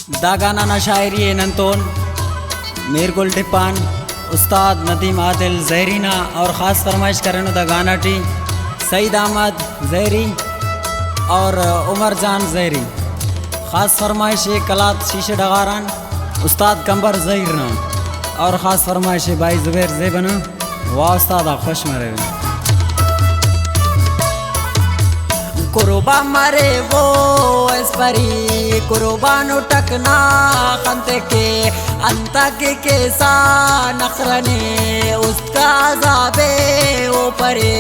दागाना ना शायरी नंतोन मीर गुल टिप्पान उस्ताद नदीम आदिल जहरीना और ख़ास फरमाइश करने दा गाना टी सईद अहमद जहरी और उमर जान जहरी। ख़ास फरमाइश कलात शीशे डगारान उस्ताद कंबर जहरीना और ख़ास फरमाइश भाई जुबैर जेबना वाह उस्ताद खुश मरे कुर्बा मरे वो एस्परी कुर्बानो टकना खंते के अंता के केसा नखरने उसका अज़ाबे वो परे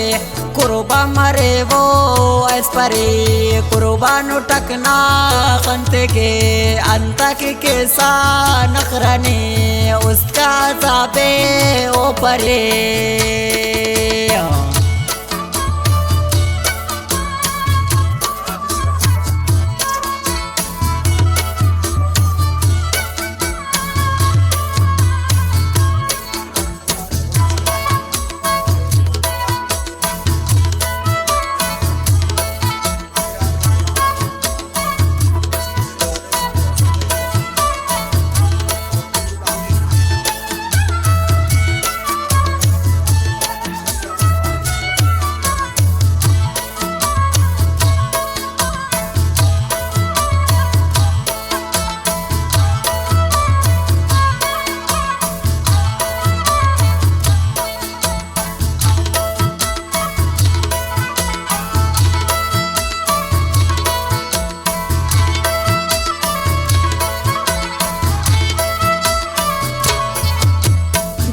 कुर्बा मरे वो एस्परी कुर्बानो टकना खंते के अंता के केसा नखरने उसका अज़ाबे वो परे।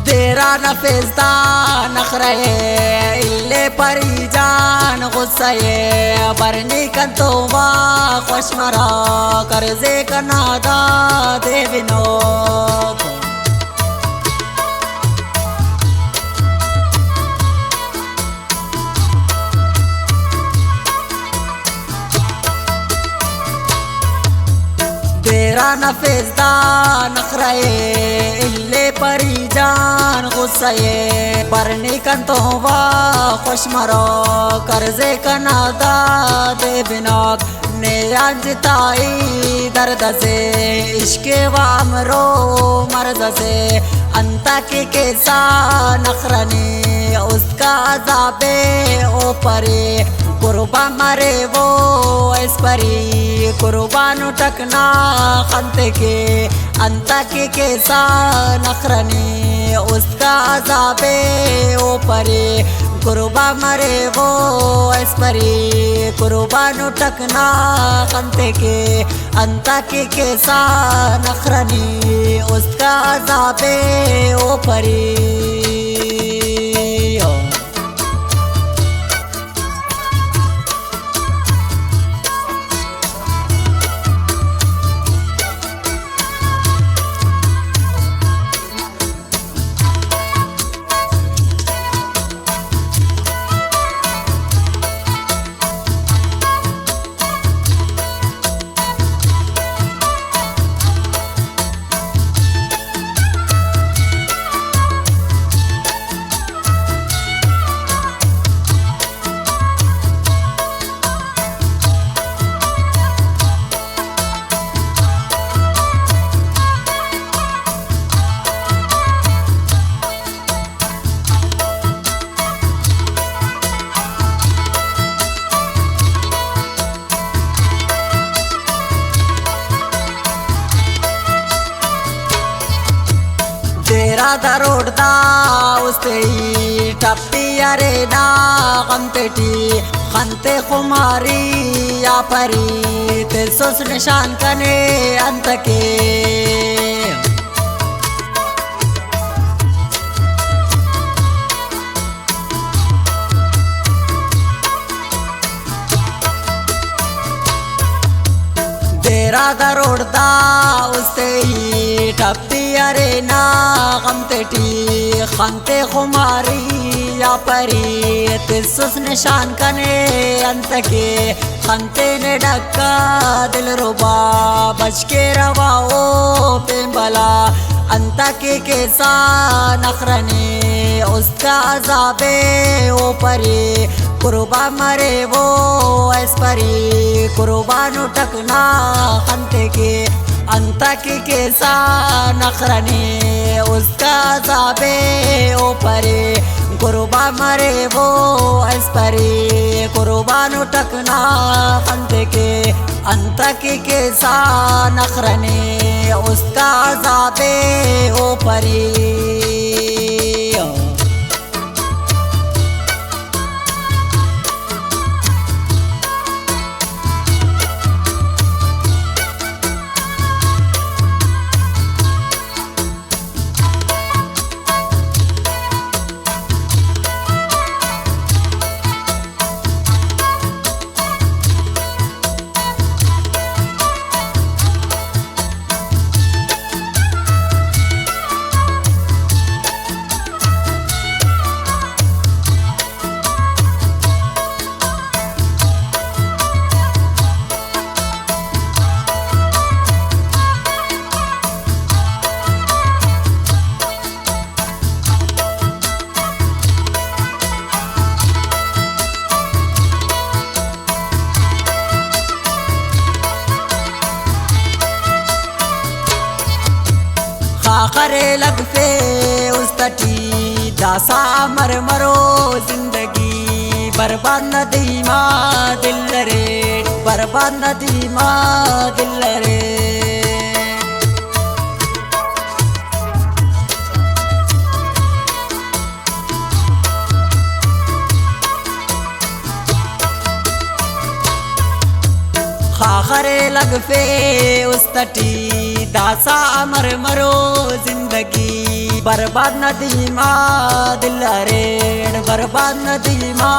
तेरा नफेज़दा नखरे इल्ले परी जान गुस्से बरनी कंतो वा खुश मरा करजे कनादा दे बिनो तेरा नफेज़दा नखरे इल्ले परी जान गुस्से बरनी कंतो वा खुश मरो करजे कनादा दे बिनाक नेरांजताई दर्द से इश्के वामरो मर्द से अंता के केसा नखरनी उसका अज़ाबे ओ परे कुर्बा मरे वो एस्परी कुर्बानो टकना खंते के अंता के केसा नखरनी उसका अज़ाबे ओ परे कुर्बा मरे वो एस्परी कुर्बानो टकना खंते के अंता के केसा नखरनी उसका अज़ाबे ओ परे। तेरा दरोड़दा उसते टप्पी अरे ना गमपेटी खंते खुमारी या परी ते सोस निशान कने अंत के तेरा दरोड़दा उसते टप्पी अरे ना गमपेटी खंते खुमारी या परी तिलसुस निशान कने अंत के खंते ने ढक्का दिल रुबा बच के रवाओ पिंबला अंता के केसा नखरने उसका अज़ाबे ओ परी कुर्बा मरे वो एस्परी कुर्बानो टकना खंते के अंता की कैसा नखरनी उसका जाबे ओ परे कुर्बा मरे वो इस परे कुर्बान टकना खंत के अंता की कैसा नखरनी उसका जाबे ओ परे खाखरे लग पे उस तटी दासा मर मरो जिंदगी बर्बाद न दीमा दिल रे बर्बाद न दीमा दिल रे खाखरे लग पे उस तटी दासा मर मरो जिंदगी बर्बाद न दीमा दिल रे बर्बाद न दीमा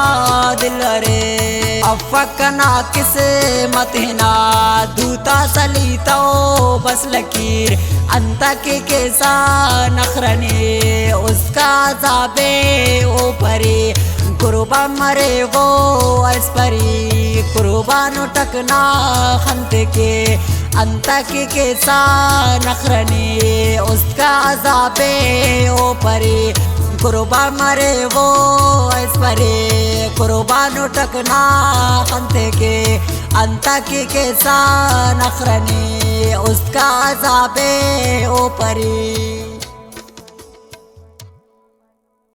दिल रे अफकना किसे मतिना दूता सलीतो बस लकीर अंता के कैसा नखरने उसका जाबे ओ परे कुर्बा मरे वो इस परी कुर्बान टकना खंत के अंता की कैसा नखरनी उसका अज़ाबे ओ परे कुर्बा मरे वो इस परे कुर्बान टकना खंत के अंता की कैसा नखरनी उसका अज़ाबे ओ परे।